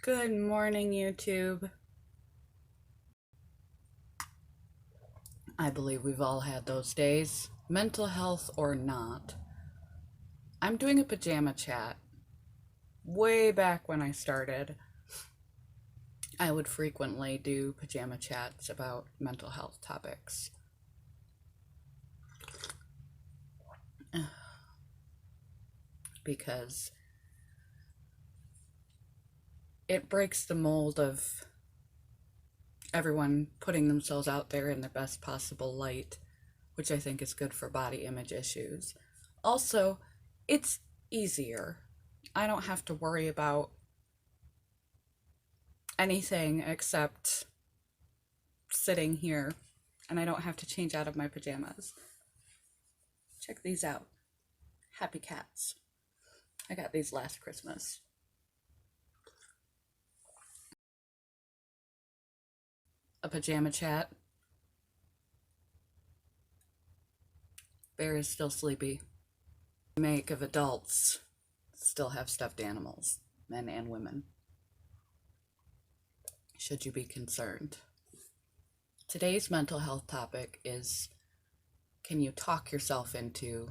Good morning, YouTube. I believe we've all had those days, mental health or not. I'm doing a pajama chat. Way back when I started, I would frequently do pajama chats about mental health topics. Because it breaks the mold of everyone putting themselves out there in the best possible light, which I think is good for body image issues. Also, it's easier. I don't have to worry about anything except sitting here, and I don't have to change out of my pajamas. Check these out. Happy cats. I got these last Christmas. A pajama chat. Bear is still sleepy. Make of adults still have stuffed animals, men and women. Should you be concerned? Today's mental health topic is, can you talk yourself into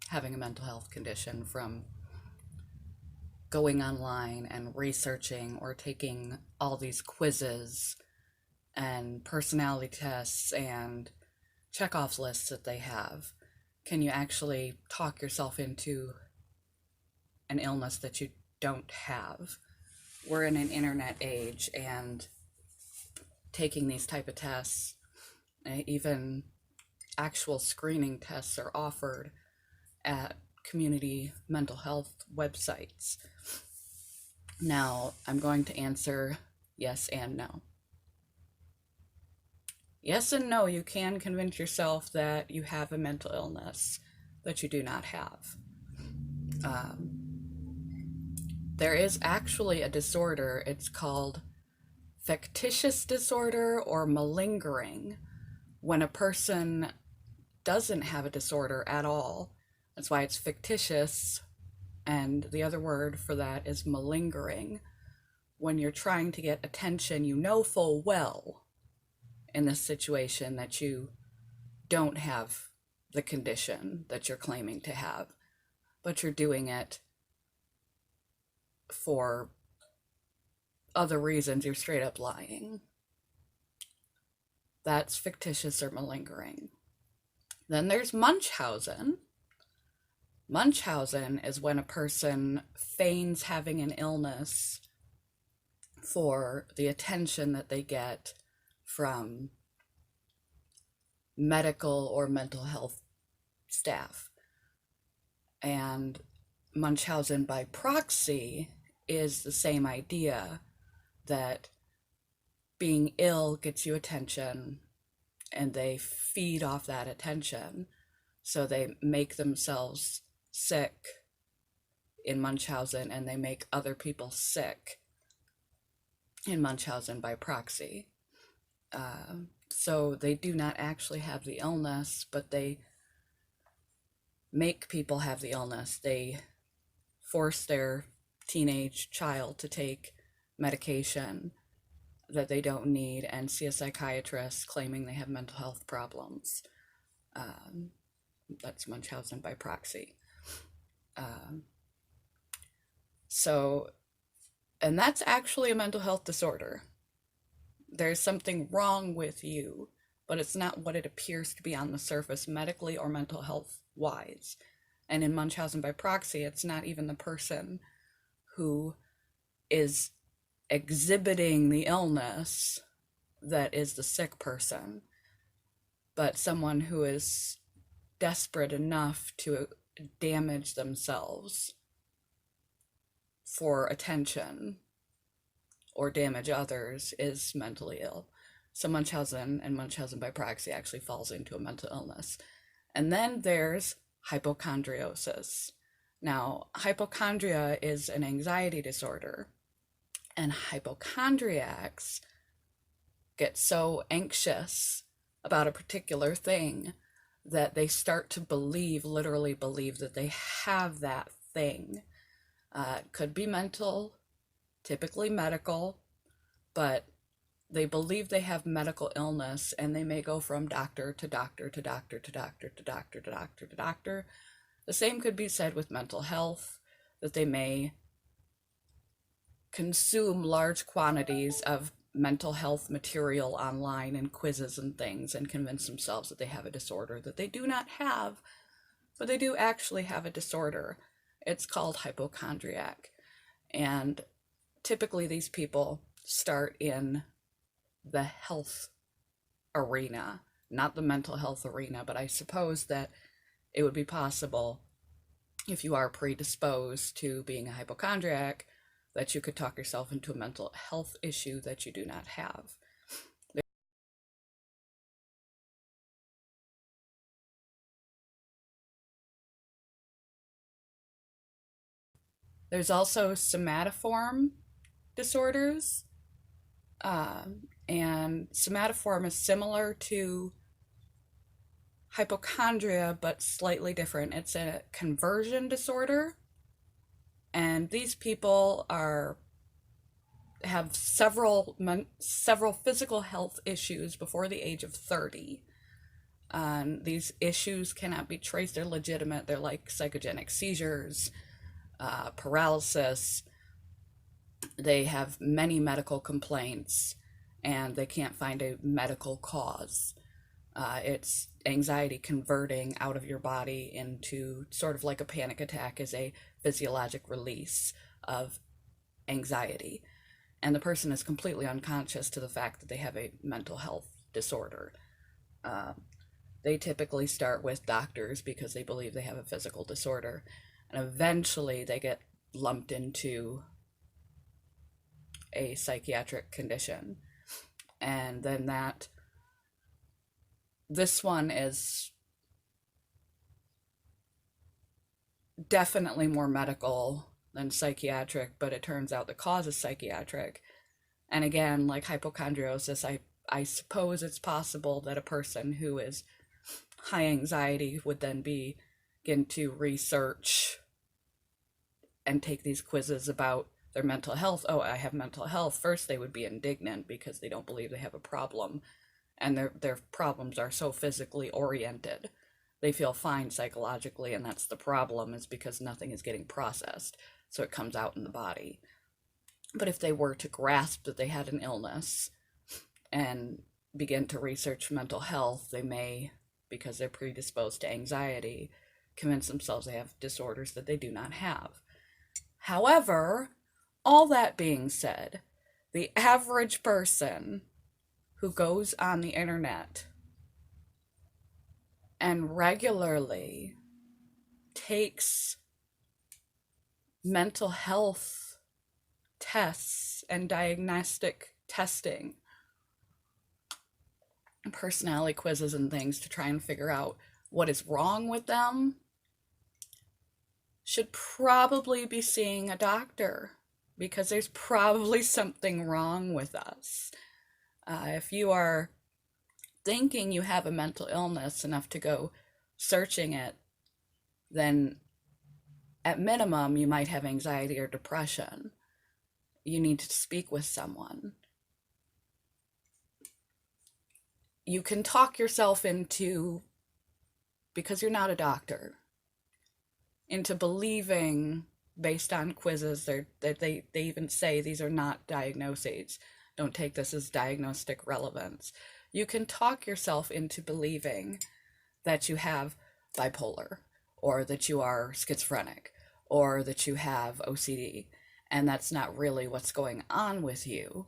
having a mental health condition from going online and researching or taking all these quizzes and personality tests and checkoff lists that they have? Can you actually talk yourself into an illness that you don't have? We're in an internet age, and taking these type of tests, even actual screening tests, are offered at community mental health websites. Now, I'm going to answer yes and no. Yes and no, you can convince yourself that you have a mental illness that you do not have. There is actually a disorder. It's called fictitious disorder or malingering, when a person doesn't have a disorder at all. That's why it's fictitious, and the other word for that is malingering. When you're trying to get attention, you know full well in this situation that you don't have the condition that you're claiming to have, but you're doing it for other reasons. You're straight up lying. That's fictitious or malingering. Then there's Munchausen. Munchausen is when a person feigns having an illness for the attention that they get from medical or mental health staff. And Munchausen by proxy is the same idea, that being ill gets you attention, and they feed off that attention. So they make themselves sick in Munchausen, and they make other people sick in Munchausen by proxy. So they do not actually have the illness, but they make people have the illness. They force their teenage child to take medication that they don't need and see a psychiatrist claiming they have mental health problems. That's Munchausen by proxy. And that's actually a mental health disorder. There's something wrong with you, but it's not what it appears to be on the surface, medically or mental health wise. And in Munchausen by proxy, it's not even the person who is exhibiting the illness that is the sick person, but someone who is desperate enough to damage themselves for attention or damage others is mentally ill. So Munchausen and Munchausen by proxy actually falls into a mental illness. And then there's hypochondriosis. Now, hypochondria is an anxiety disorder, and hypochondriacs get so anxious about a particular thing that they start to literally believe that they have that thing. It could be mental, typically medical, but they believe they have medical illness and they may go from doctor to doctor to doctor to doctor to doctor to doctor to doctor. The same could be said with mental health, that they may consume large quantities of mental health material online and quizzes and things and convince themselves that they have a disorder that they do not have, but they do actually have a disorder. It's called hypochondriac. And typically these people start in the health arena, not the mental health arena, but I suppose that it would be possible, if you are predisposed to being a hypochondriac, that you could talk yourself into a mental health issue that you do not have. There's also somatoform disorders, and somatoform is similar to hypochondria but slightly different. It's a conversion disorder, and these people have several physical health issues before the age of 30. These issues cannot be traced. They're legitimate. They're like psychogenic seizures, paralysis. They have many medical complaints, and they can't find a medical cause. It's anxiety converting out of your body into sort of like a panic attack is a physiologic release of anxiety. And the person is completely unconscious to the fact that they have a mental health disorder. They typically start with doctors because they believe they have a physical disorder. And eventually they get lumped into a psychiatric condition. And then this one is definitely more medical than psychiatric, but it turns out the cause is psychiatric. And again, like hypochondrosis, I suppose it's possible that a person who is high anxiety would then begin to research and take these quizzes about their mental health. Oh, I have mental health. First, they would be indignant because they don't believe they have a problem, and their problems are so physically oriented. They feel fine psychologically, and that's the problem, is because nothing is getting processed, so it comes out in the body. But if they were to grasp that they had an illness and begin to research mental health, they may, because they're predisposed to anxiety, convince themselves they have disorders that they do not have. However, all that being said, the average person who goes on the internet and regularly takes mental health tests and diagnostic testing, personality quizzes and things to try and figure out what is wrong with them, should probably be seeing a doctor, because there's probably something wrong with us. If you are thinking you have a mental illness enough to go searching it, then at minimum you might have anxiety or depression. You need to speak with someone. You can talk yourself into, because you're not a doctor, into believing, based on quizzes that they even say these are not diagnoses. Don't take this as diagnostic relevance. You can talk yourself into believing that you have bipolar, or that you are schizophrenic, or that you have OCD, and that's not really what's going on with you.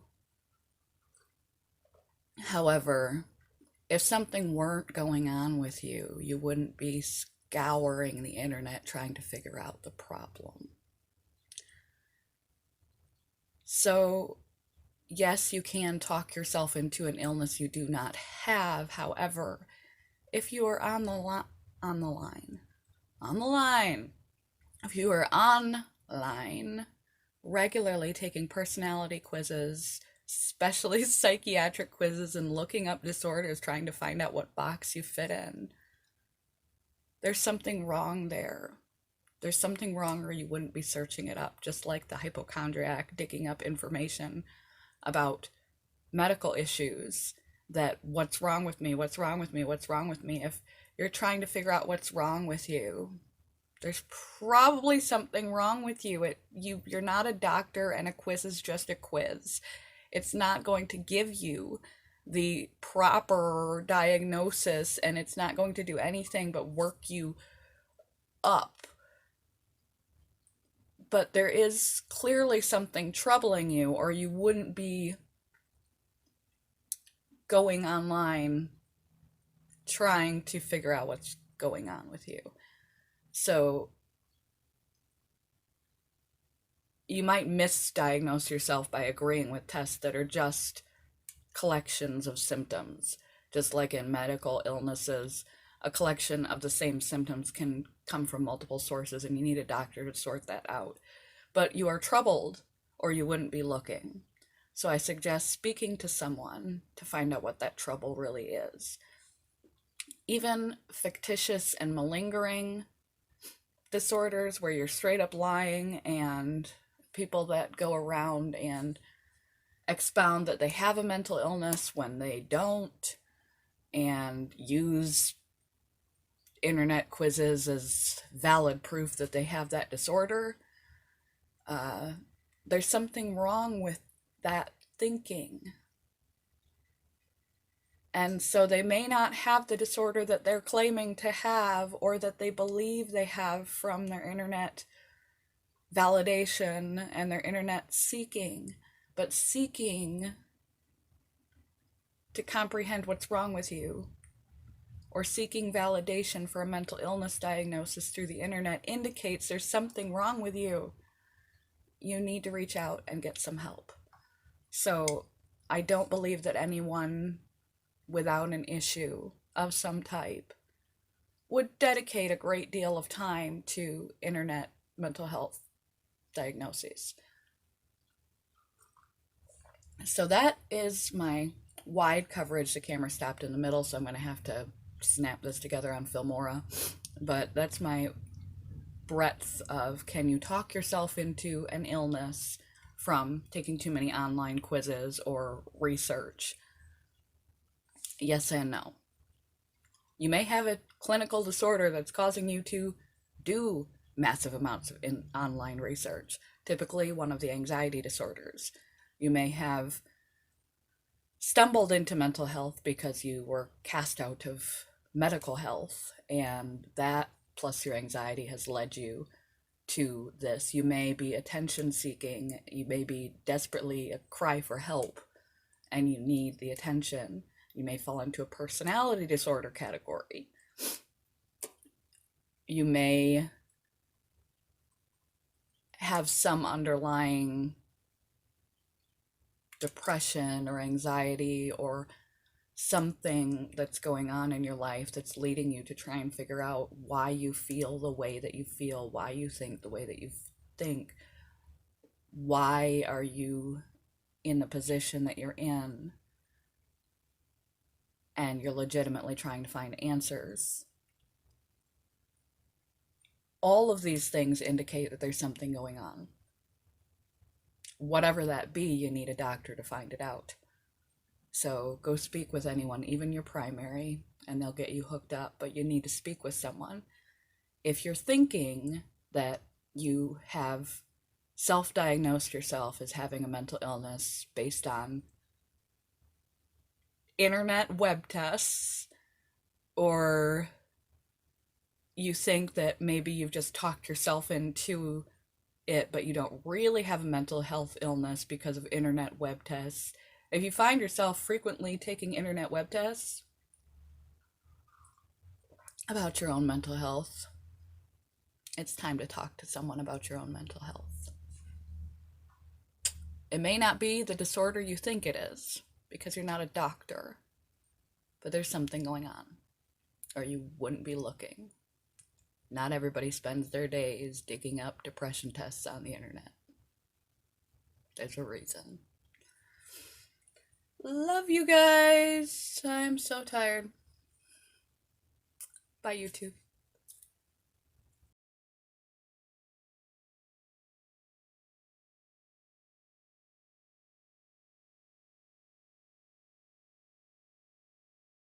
However, if something weren't going on with you, you wouldn't be scouring the internet trying to figure out the problem. So, yes, you can talk yourself into an illness you do not have. However, if you are on the line, if you are online regularly taking personality quizzes, especially psychiatric quizzes, and looking up disorders, trying to find out what box you fit in, there's something wrong there. There's something wrong, or you wouldn't be searching it up, just like the hypochondriac digging up information about medical issues. That what's wrong with me, what's wrong with me, what's wrong with me. If you're trying to figure out what's wrong with you, there's probably something wrong with you. You're not a doctor, and a quiz is just a quiz. It's not going to give you the proper diagnosis, and it's not going to do anything but work you up. But there is clearly something troubling you, or you wouldn't be going online trying to figure out what's going on with you. So you might misdiagnose yourself by agreeing with tests that are just collections of symptoms. Just like in medical illnesses, a collection of the same symptoms can come from multiple sources, and you need a doctor to sort that out. But you are troubled, or you wouldn't be looking. So I suggest speaking to someone to find out what that trouble really is. Even fictitious and malingering disorders, where you're straight up lying, and people that go around and expound that they have a mental illness when they don't, and use internet quizzes as valid proof that they have that disorder. There's something wrong with that thinking. And so they may not have the disorder that they're claiming to have, or that they believe they have from their internet validation and their internet seeking. But seeking to comprehend what's wrong with you, or seeking validation for a mental illness diagnosis through the internet, indicates there's something wrong with you. You need to reach out and get some help. So I don't believe that anyone without an issue of some type would dedicate a great deal of time to internet mental health diagnoses. So that is my wide coverage. The camera stopped in the middle, so I'm going to have to snap this together on Filmora. But that's my breadth of, can you talk yourself into an illness from taking too many online quizzes or research? Yes and no. You may have a clinical disorder that's causing you to do massive amounts of online research, typically one of the anxiety disorders. You may have stumbled into mental health because you were cast out of medical health, and that plus your anxiety has led you to this. You may be attention seeking, you may be desperately a cry for help, and you need the attention. You may fall into a personality disorder category. You may have some underlying depression or anxiety, or something that's going on in your life that's leading you to try and figure out why you feel the way that you feel, why you think the way that you think, why are you in the position that you're in, and you're legitimately trying to find answers. All of these things indicate that there's something going on. Whatever that be, you need a doctor to find it out. So go speak with anyone, even your primary, and they'll get you hooked up, but you need to speak with someone. If you're thinking that you have self-diagnosed yourself as having a mental illness based on internet web tests, or you think that maybe you've just talked yourself into it, but you don't really have a mental health illness because of internet web tests. If you find yourself frequently taking internet web tests about your own mental health, it's time to talk to someone about your own mental health. It may not be the disorder you think it is, because you're not a doctor, but there's something going on, or you wouldn't be looking. Not everybody spends their days digging up depression tests on the internet. There's a reason. Love you guys. I'm so tired. Bye, YouTube.